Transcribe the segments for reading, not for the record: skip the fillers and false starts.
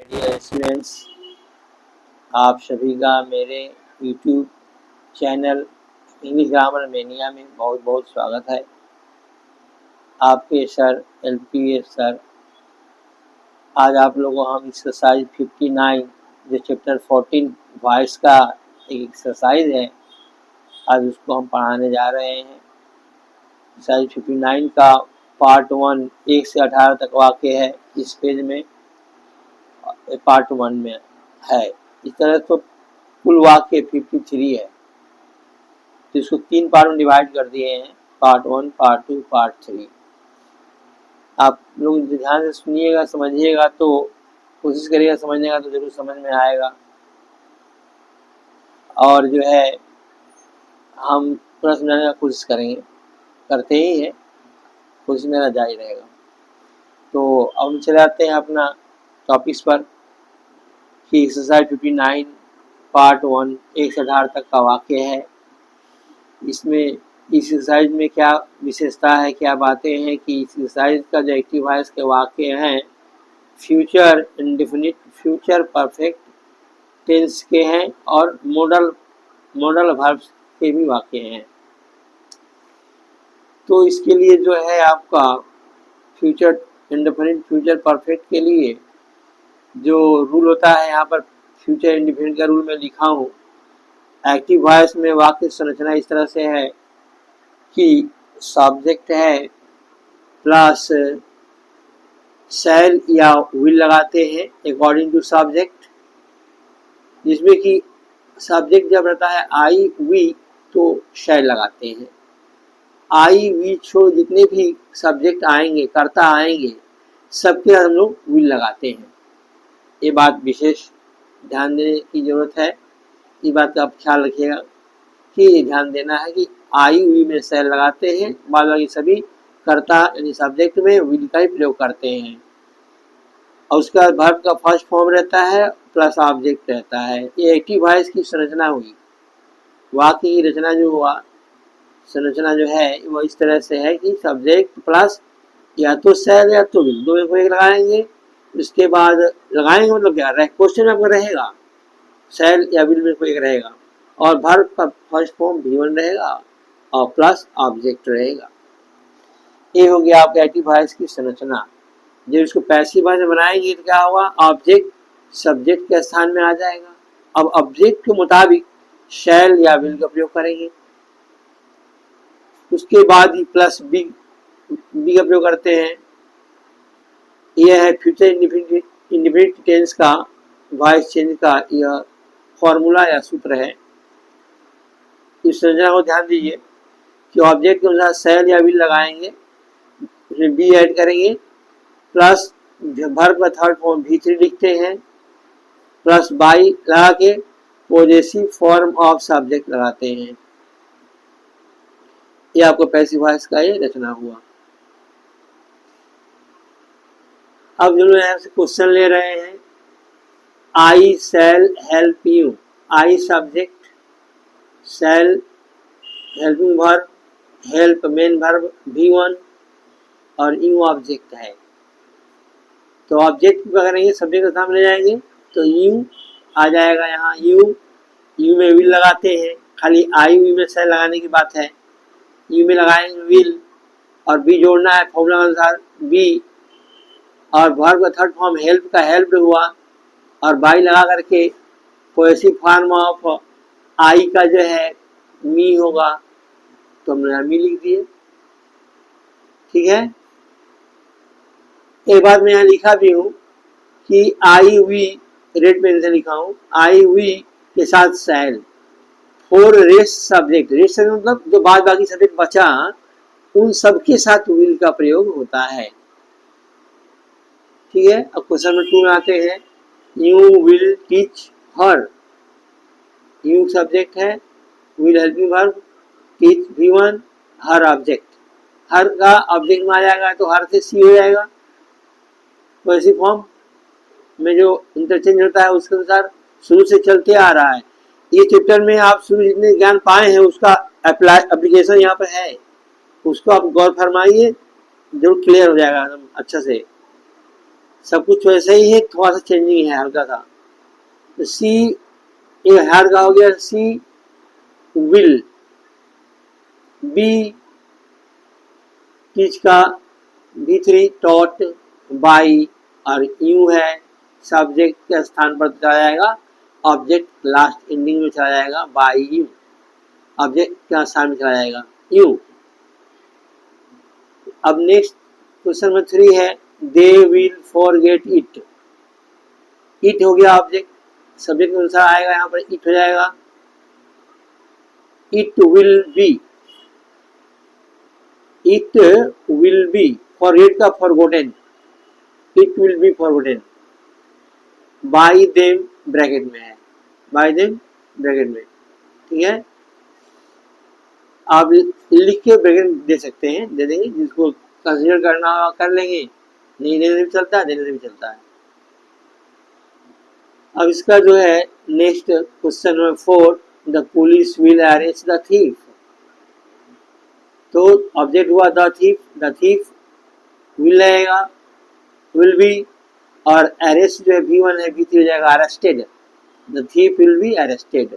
Dear students, आप सभी का मेरे YouTube channel English grammar mania में बहुत बहुत स्वागत है। आपके सर LPS सर, आज आप लोगों को हम एक्सरसाइज 59 जो चैप्टर 14 वॉइस का एक एक्सरसाइज है, आज उसको हम पढ़ाने जा रहे हैं। एक्सरसाइज 59 का पार्ट 1 1 से 18 तक वाक्य है इस पेज में, पार्ट 1 में है। इस तरह तो कुल वाक्य 53 है, तो इसको 3 पार्ट में डिवाइड कर दिए हैं, पार्ट 1, पार्ट 2, पार्ट 3। आप लोग ध्यान से सुनिएगा, समझिएगा, तो कोशिश करिएगा समझने का, तो जरूर समझ में आएगा। और जो है हम पूरा समझाने का कोशिश करेंगे, करते ही हैं, कोशिश मेरा जारी रहेगा। तो अब हम चले आते हैं अपना टॉपिक्स पर कि एक्सरसाइज 59 पार्ट 1 1 से 18 तक का वाक्य है। इसमें इस एक्सरसाइज में क्या विशेषता है, क्या बातें हैं कि इस एक्सरसाइज का जो एक्टिव वॉइस के वाक्य हैं future indefinite, future perfect tense के हैं और मॉडल वर्ब्स के भी वाक्य हैं। तो इसके लिए जो है आपका फ्यूचर इंडेफिनिट, फ्यूचर परफेक्ट के लिए जो रूल होता है, यहाँ पर फ्यूचर इंडेफिनिट का रूल में लिखा हूँ। एक्टिव वॉइस में वाक्य संरचना इस तरह से है कि सब्जेक्ट है प्लस शैल या विल लगाते हैं अकॉर्डिंग टू सब्जेक्ट, जिसमें कि सब्जेक्ट जब रहता है आई वी तो शैल लगाते हैं। आई वी छोड़ जितने भी सब्जेक्ट आएंगे, कर्ता आएंगे, सबके हम लोग विल लगाते हैं। ये बात विशेष ध्यान देने की जरूरत है। इस बात का आप ख्याल रखिएगा कि ध्यान देना है कि आई वी में शैल लगाते हैं, बाद बाकी सभी कर्ता यानी सब्जेक्ट में विल का ही प्रयोग करते हैं। और उसका वर्ब का फर्स्ट फॉर्म रहता है प्लस ऑब्जेक्ट रहता है। ये एक्टिव वॉइस की संरचना हुई, वाक्य की रचना जो हुआ, संरचना जो है वो इस तरह से है कि सब्जेक्ट प्लस या तो शैल या तो विल, दो में कोई एक लगाएंगे। उसके बाद लगाएंगे मतलब क्या क्वेश्चन में आपका रहेगा शैल या विल में कोई एक रहेगा, और वर्ब का फर्स्ट फॉर्म V1 रहेगा और प्लस ऑब्जेक्ट रहेगा। ये हो गया आपका एक्टिव वॉइस की संरचना। जब इसको पैसिव वॉइस में बनाएंगे तो क्या होगा, ऑब्जेक्ट सब्जेक्ट के स्थान में आ जाएगा। अब ऑब्जेक्ट के मुताबिक शैल या विल का प्रयोग करेंगे। उसके बाद ही प्लस बी का प्रयोग करते हैं। यह है फ्यूचर इंडेफिनिट टेंस का वॉइस चेंज का यह फॉर्मूला या सूत्र है। इस संरचना को ध्यान दीजिए कि ऑब्जेक्ट के अनुसार शैल या विल लगाएंगे, उसमें बी ऐड करेंगे, प्लस वर्ब का थर्ड फॉर्म V3 लिखते हैं, प्लस बाई लगा के पॉजेसिव फॉर्म ऑफ सब्जेक्ट लगाते हैं। ये आपको पैसिव वॉइस का ये रचना हुआ। अब जो यहाँ से क्वेश्चन ले रहे हैं, I shall help you, I subject, shall helping verb, help main verb V1 और यू ऑब्जेक्ट है। तो ऑब्जेक्ट क्या करेंगे, सब्जेक्ट के सामने जाएंगे तो यू आ जाएगा। यहाँ यू में विल लगाते हैं, खाली आई वी में शैल लगाने की बात है। यू में लगाएंगे विल और बी जोड़ना है फॉर्मूला के अनुसार बी, और वर्ब का थर्ड फॉर्म हेल्प का हेल्प हुआ, और बाई लगा करके पॉजेसिव फॉर्म ऑफ आई का जो है मी होगा, तो हमने मी लिख दिए। ठीक है, एक बात मैं यहाँ लिखा भी हूँ कि आई वी रेड पेन से लिखा हूँ, आई वी के साथ शैल फॉर रेस्ट सब्जेक्ट, रेस्ट मतलब जो बाद बाकी सब्जेक्ट बचा उन सबके साथ विल का प्रयोग होता है। ठीक है, अब क्वेश्चन नंबर 2 में आते हैं। You will teach her, you subject है, will helping verb, teach V1, her object, her का ऑब्जेक्ट में आ जाएगा तो हर से सी हो जाएगा। वैसी फॉर्म में जो इंटरचेंज होता है उसके अनुसार शुरू से चलते आ रहा है। ये चैप्टर में आप शुरू जितने ज्ञान पाए हैं उसका एप्लीकेशन यहाँ पर है, उसको आप गौर फरमाइए, जरूर क्लियर हो जाएगा अच्छा से। सब कुछ वैसे ही है, थोड़ा सा चेंजिंग है हल्का सा। तो सी ये हैड का हो गया, सी विल बी टीच का V3 टॉट बाई और यू है सब्जेक्ट के स्थान पर चला जाएगा, ऑब्जेक्ट लास्ट एंडिंग में चला जाएगा बाई यू, ऑब्जेक्ट के स्थान में चला जाएगा यू। अब नेक्स्ट क्वेश्चन नंबर 3 है they will forget it. It हो गया ऑब्जेक्ट, सब्जेक्ट के अनुसार आएगा, यहाँ पर इट हो जाएगा। It will be, it will be, forget का forgotten, it will be forgotten by them bracket में है, बाई देम ब्रैकेट में, ठीक है। आप लिख के ब्रैकेट दे सकते हैं, दे देंगे, जिसको कंसीडर करना होगा कर लेंगे, नहीं देने से भी चलता है, देने से भी चलता है। अब इसका जो है next question number 4, the police will arrest the thief. तो ऑब्जेक्ट हुआ द थीफ विल रहेगा, विल बी, और अरेस्ट जो है V1 है, V3 हो जाएगा arrested, the thief will be arrested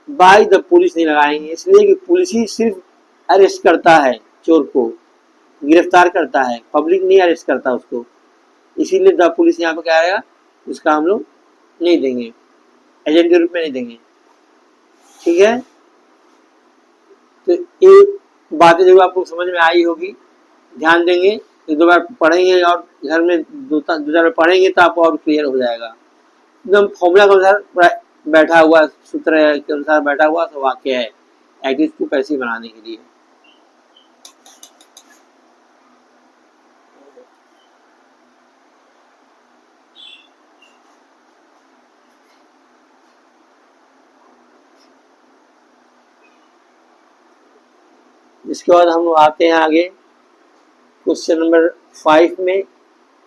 by the police नहीं लगाएंगे, इसलिए कि पुलिस ही सिर्फ अरेस्ट करता है, चोर को गिरफ्तार करता है, पब्लिक नहीं अरेस्ट करता उसको, इसीलिए द पुलिस यहाँ पे क्या आएगा, उसका हम लोग नहीं देंगे, एजेंट के रूप में नहीं देंगे, ठीक है। तो ये बातें जो आपको समझ में आई होगी, ध्यान देंगे, एक दो बार पढ़ेंगे और घर में दो चार बार पढ़ेंगे तो आपको और क्लियर हो जाएगा, एकदम फॉर्मूला के अनुसार बैठा हुआ, सूत्र के अनुसार बैठा हुआ तो वाक्य है, एक्टिव को पैसिव बनाने के लिए। इसके बाद हम लोग आते हैं आगे क्वेश्चन नंबर 5 में,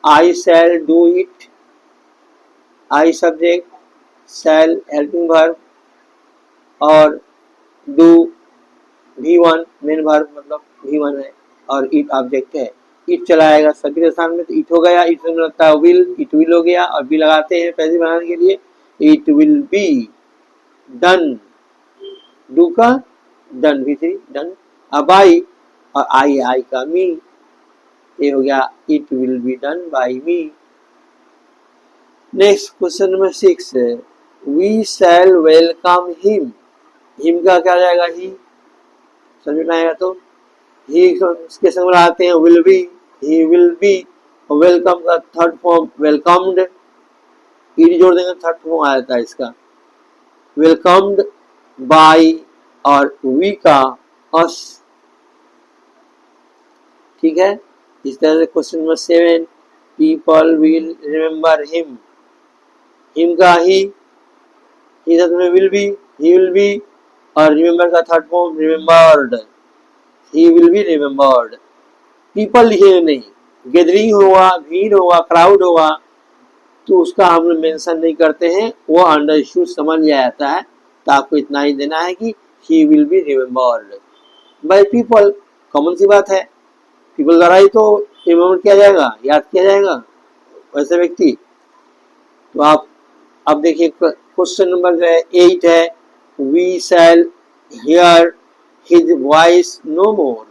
I shall do it. I subject, shall helping verb और डू V1 मेन वर्ब, मतलब V1 है और इट ऑब्जेक्ट है। इट चलाएगा सभी के स्थान में, तो इट हो गया, इट में लगता है विल, इट विल हो गया, और बी लगाते हैं पैसिव बनाने के लिए, it will be done, do का डन, V3 डन। अब आई, और आई का मी, ये हो गया it will be done by me. Next question number 6, we shall welcome him. Him का क्या जाएगा, ही समझ में आएगा, तो ही इसके संग आते हैं will be, he will B, और वेलकम का थर्ड फॉर्म वेलकम्ड, ई जोड़ देंगे थर्ड फॉर्म आ जाता है इसका, वेलकम्ड बाई, और वी का अस, ठीक है। इस तरह से question number 7, people will remember him. Him का ही साथ में will be, he will B, और रिमेम्बर का third form remembered, he will be remembered. People लिखे नहीं, गैदरिंग होगा, भीड़ होगा, क्राउड होगा, तो उसका हम लोग मेंशन नहीं करते हैं, वो अंडरस्टूड समझ जाता है, तो आपको इतना ही देना है कि he will be remembered by people, common सी बात है, पीपल द्वारा ही तो रिमेम्बर किया जाएगा, याद किया जाएगा वैसे व्यक्ति। तो आप अब देखिए क्वेश्चन नंबर जो है 8 है, we shall hear his voice no more.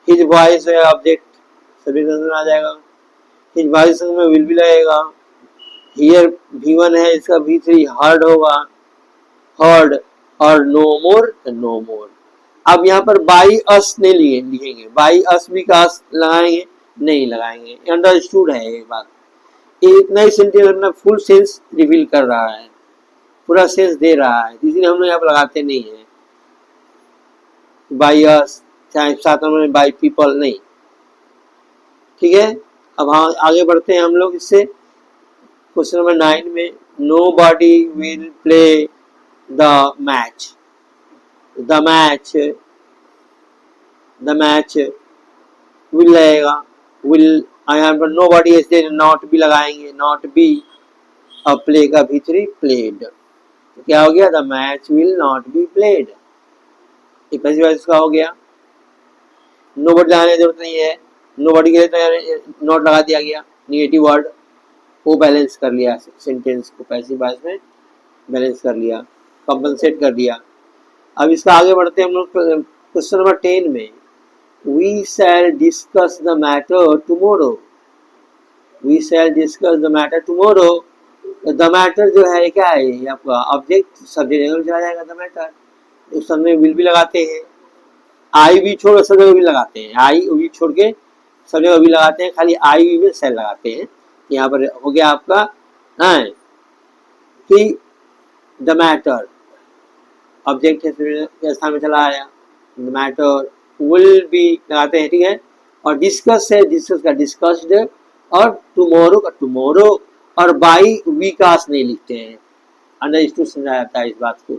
His voice है ऑब्जेक्ट, सभी नजर आ जाएगा, हिज वॉइस में विल भी लगेगा, हियर V1 है, इसका V3 हर्ड होगा, हर्ड, और नो मोर, नो मोर। अब यहाँ पर बाई अस नहीं लिखेंगे, बाई अस भी का लगाएंगे, नहीं लगाएंगे, अंडरस्टूड है ये बात, इतना ही सेंटेंस अपना फुल सेंस रिवील कर रहा है, पूरा सेंस दे रहा है, इसलिए हम लोग यहाँ पर लगाते नहीं है बाई अस, चाहे साथ में बाई पीपल नहीं, ठीक है। अब हाँ आगे बढ़ते हैं हम लोग इससे, क्वेश्चन नंबर 9 में, nobody will play the match. The match will लगेगा, विल यहाँ पर नो बॉडी ऐसे नॉट भी लगाएंगे, नॉट बी, और प्ले का V3 प्लेड, तो क्या हो गया, the match will not be played, इसका हो गया। नो बॉडी लगाने की जरूरत नहीं है, नो बॉडी के लिए नॉट लगा दिया गया, निगेटिव वर्ड वो बैलेंस कर लिया, सेंटेंस को पैसिव वॉइस में बैलेंस कर लिया, कंपनसेट कर दिया। अब इसका आगे बढ़ते हैं हम लोग क्वेश्चन नंबर 10 में। We shall discuss the matter tomorrow. We shall discuss the matter tomorrow. The matter जो है क्या है, ये आपका ऑब्जेक्ट सब्जेक्ट में चला जाएगा द मैटर। उस समय विल भी लगाते हैं, आई भी छोड़ सब जगह भी लगाते हैं, आई भी छोड़ के सब जगह भी लगाते हैं, खाली आई में शैल लगाते हैं। यहाँ पर हो गया आपका कि द मैटर ऑब्जेक्ट के स्थान में चला आया, द मैटर विल बी लगाते हैं, ठीक है। और डिस्कस है, डिस्कस का डिस्कस्ड, और टुमारो का टुमारो, और बाई विकास नहीं लिखते हैं, अंडरस्टूड समझा जाता है इस बात को।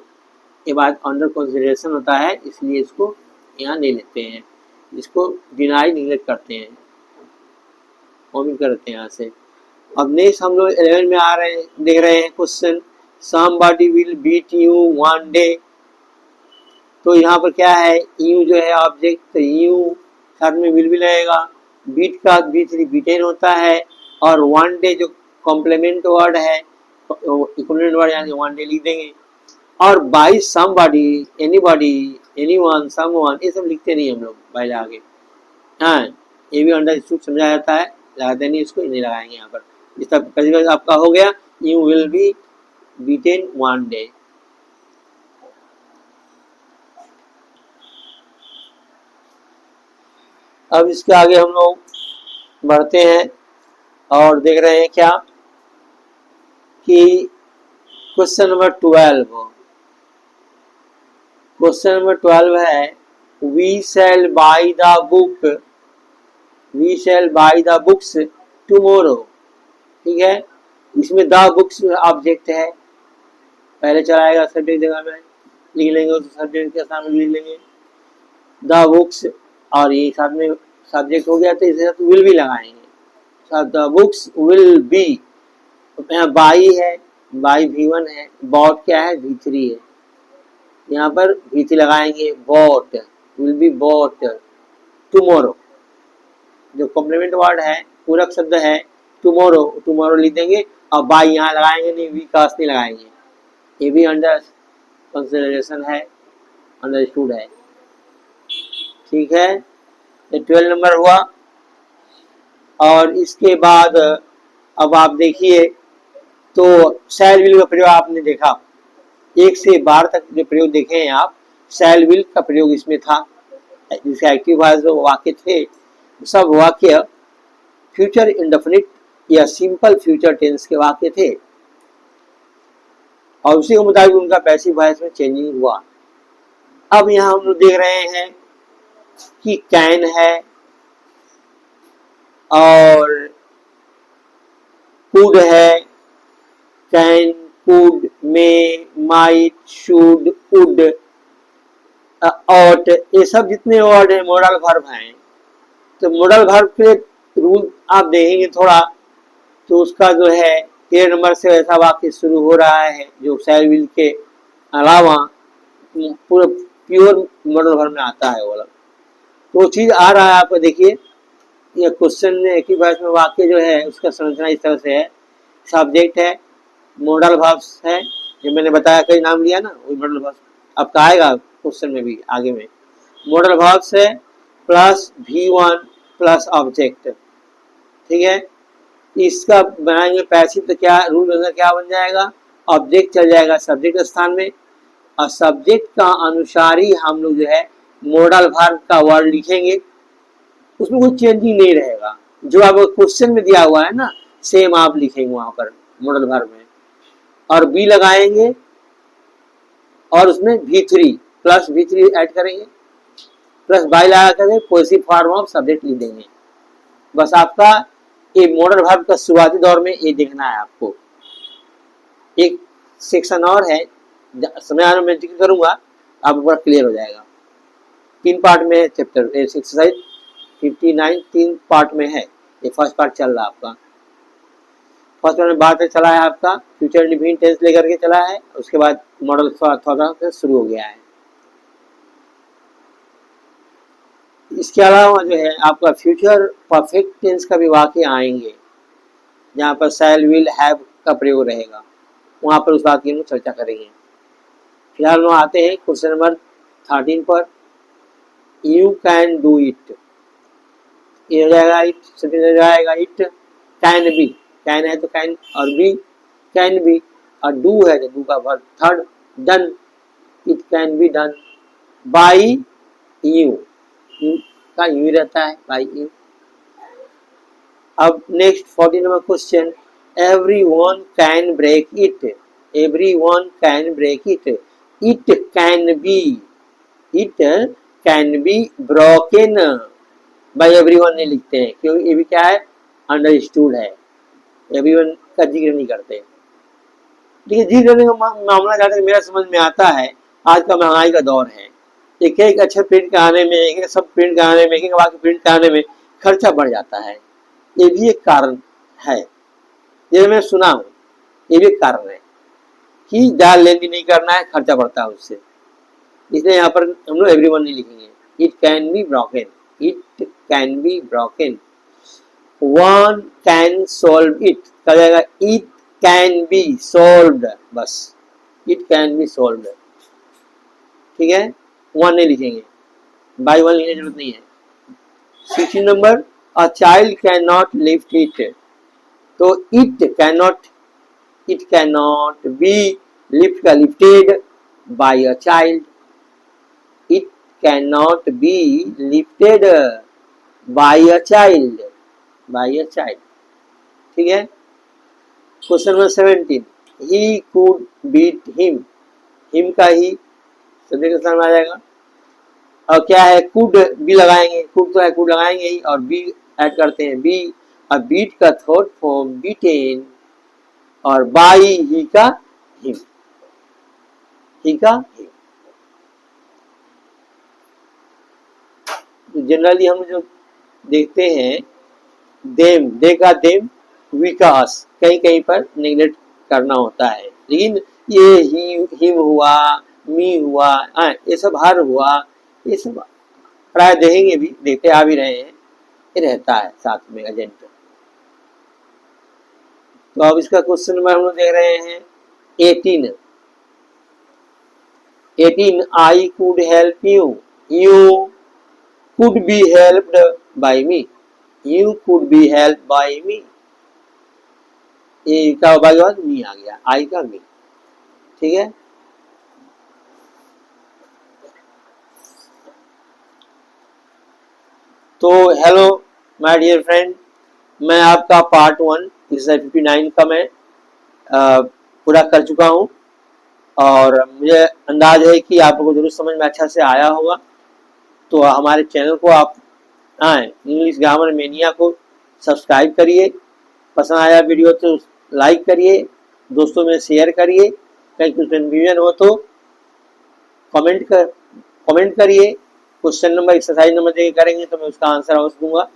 ये बात अंडर कंसिडरेशन होता है, इसलिए इसको यहाँ नहीं लेते हैं, इसको डिनाई निगलेक्ट करते हैं, ओमिट करते हैं यहाँ से। अब नेक्स्ट हम लोग 11 में आ रहे हैं, देख रहे हैं question, somebody will beat you one day। तो यहाँ पर क्या है, यू जो है ऑब्जेक्ट, तो यू साथ में विल भी लगेगा, बीट का बीट बीटेन होता है, और वन डे जो कॉम्प्लीमेंट वर्ड है, इक्विवेलेंट वर्ड यानी वन डे लिख देंगे। और by somebody, anybody, anyone, someone, ये सब लिखते नहीं हम लोग बाई आगे। हाँ, ये भी अंडरस्टूड समझा जाता है, लगाते नहीं, इसको नहीं लगाएंगे यहाँ पर। इस तरह आपका हो गया, you will be beaten one day. अब इसके आगे हम लोग बढ़ते हैं और देख रहे हैं क्या कि क्वेश्चन नंबर 12। क्वेश्चन नंबर 12 है, we shall buy the book, we shall buy the books tomorrow. ठीक है, इसमें द बुक्स ऑब्जेक्ट है, पहले चलाएगा सब्जेक्ट जगह में लिख लेंगे, उस सब्जेक्ट के सामने लिख लेंगे द बुक्स, और ये साथ में सब्जेक्ट हो गया तो इसे साथ विल भी लगाएंगे, द बुक्स विल बी। यहाँ बाई है, बाई V1 है, बॉट क्या है V3 है, यहाँ पर V3 लगाएंगे, bought will be bought tomorrow. जो कॉम्प्लीमेंट वर्ड है, पूरक शब्द है टुमारो, टुमारो लिख देंगे, और बाई यहाँ लगाएंगे नहीं, विकास नहीं लगाएंगे, ये भी अंडर कंसिडरेशन है, अंडरस्टूड है। ठीक है, ये 12 नंबर हुआ। और इसके बाद अब आप देखिए तो शैल विल का प्रयोग आपने देखा, 1 से 12 तक जो प्रयोग देखे हैं आप, शैल विल का प्रयोग इसमें था। जिसके एक्टिव वॉइस जो वाक्य थे, सब वाक्य फ्यूचर इंडेफिनिट या सिंपल फ्यूचर टेंस के वाक्य थे, और उसी के मुताबिक उनका पैसिव वॉइस में चेंजिंग हुआ। अब यहाँ हम लोग देख रहे हैं कि कैन है और कुड है, can, could, may, might, should, would, ought, ये सब जितने वर्ड हैं मॉडल वर्ब हैं। तो मॉडल वर्ब के रूल आप देखेंगे थोड़ा, तो उसका जो है 13 नंबर से ऐसा वाक्य शुरू हो रहा है जो शैल विल के अलावा पूरा प्योर मॉडल वर्ब में आता है वाला, तो चीज आ रहा है आपको। देखिए ये क्वेश्चन में एक ही वॉइस में वाक्य जो है उसका संरचना इस तरह से है, सब्जेक्ट है, मॉडल वर्ब्स है, जो मैंने बताया कई नाम लिया ना, वही मॉडल वर्ब्स आपका आएगा क्वेश्चन में भी आगे में। मॉडल वर्ब्स है प्लस V1 प्लस ऑब्जेक्ट। ठीक है, इसका बनाएंगे पैसिव, तो क्या रूल अंदर क्या बन जाएगा, ऑब्जेक्ट चल जाएगा सब्जेक्ट स्थान में, और सब्जेक्ट का अनुसार ही हम लोग जो है मॉडल वर्ब का वर्ड लिखेंगे, उसमें कोई चेंजिंग नहीं रहेगा। जो आपको क्वेश्चन में दिया हुआ है ना, सेम आप लिखेंगे वहां पर मॉडल वर्ब में, और बी लगाएंगे और उसमें V3 प्लस V3 ऐड करेंगे, प्लस बाई लगा करके पॉजिटिव फॉर्म ऑफ सब्जेक्ट लिख देंगे। बस आपका ये मॉडल वर्ब का शुरुआती दौर में ये देखना है आपको। एक सेक्शन और है, समय आने में जिक्र करूंगा, आपको पूरा क्लियर हो जाएगा। 3 पार्ट में है चैप्टर, एक्सरसाइज 59 3 पार्ट में है। ये फर्स्ट पार्ट चल रहा है आपका। फर्स्ट पार्ट में बात चला है आपका फ्यूचर इंडेफिनिट टेंस लेकर के चला है, उसके बाद मॉडल थोड़ा से शुरू हो गया है। इसके अलावा जो है आपका फ्यूचर परफेक्ट टेंस का भी वाक्य आएंगे, जहाँ पर शैल विल हैव का प्रयोग रहेगा, वहाँ पर उस बात की हम चर्चा करेंगे। फिलहाल हम आते हैं क्वेश्चन नंबर 13 पर। यू कैन डू इट, ये हो जाएगा इट, हो जाएगा इट कैन बी, कैन है तो कैन और बी कैन बी, और डू है तो डू का verb third done, it can be done by you, you का यू रहता है बाई यू। अब next 14 number question, everyone can break it, everyone can break it, it can be broken by everyone नहीं लिखते हैं क्योंकि ये भी क्या है, अंडरस्टूड है, everyone का जिक्र नहीं करते। देखिए जिक्र करने का मामला जहाँ तक मेरा समझ में आता है, आज का महंगाई का दौर है, एक एक अच्छा प्रिंट कराने में, एक एक सब प्रिंट कराने में, एक एक वाक्य प्रिंट कराने में खर्चा बढ़ जाता है, ये भी एक कारण है, ये मैं सुना हूँ, ये भी एक कारण है कि ज़्यादा लेन देन नहीं करना है, खर्चा बढ़ता है उससे, इसलिए यहाँ पर हम लोग एवरीवन नहीं लिखेंगे। It can be broken, it can be broken, one can solve it, कहा जाएगा इट कैन बी सॉल्व्ड, बस इट कैन बी सॉल्व्ड, ठीक है, वन नहीं लिखेंगे, बाई वन लिखने की जरूरत नहीं है। 16 number, a child can not lift it, तो it can not be lift का lifted by a child, it can not be lifted by a child, by a child, ठीक है। Question number 17, he could beat him का he subject का स्थान आ जाएगा, और क्या है, कुड बी लगाएंगे, कुड तो है कुड लगाएंगे ही, और बी ऐड करते हैं बी, और बीट का थर्ड फॉर्म बीटेन, और बाई ही का हिम, ही का हिम। जनरली हम जो देखते हैं देम, दे का देम, वी का अस, कहीं कहीं पर नेग्लेक्ट करना होता है, लेकिन ये हिम हुआ, मी हुआ, ये सब हर हुआ, ये सब प्राय देखेंगे भी, देखते आ भी रहे हैं, ये रहता है साथ में एजेंट। तो अब इसका क्वेश्चन नंबर हम लोग देख रहे हैं 18, I could help you, you could be helped by me, you could be help by me, ये का बाय बाद मी आ गया, आई का मी, ठीक है। तो हेलो माय डियर फ्रेंड, मैं आपका पार्ट 1 एक्सरसाइज 59 का मैं पूरा कर चुका हूँ, और मुझे अंदाज है कि आप लोगों को जरूर समझ में अच्छा से आया होगा। तो हमारे चैनल को आप इंग्लिश ग्रामर मेनिया को सब्सक्राइब करिए, पसंद आया वीडियो तो लाइक करिए, दोस्तों में शेयर करिए, कहीं कुछ कन्फ्यूजन हो तो कमेंट करिए, क्वेश्चन नंबर एक्सरसाइज नंबर देकर करेंगे तो मैं उसका आंसर अवश्य दूंगा।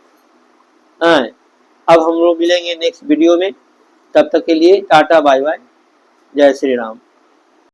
अब हम लोग मिलेंगे नेक्स्ट वीडियो में, तब तक के लिए टाटा बाय बाय, जय श्री राम।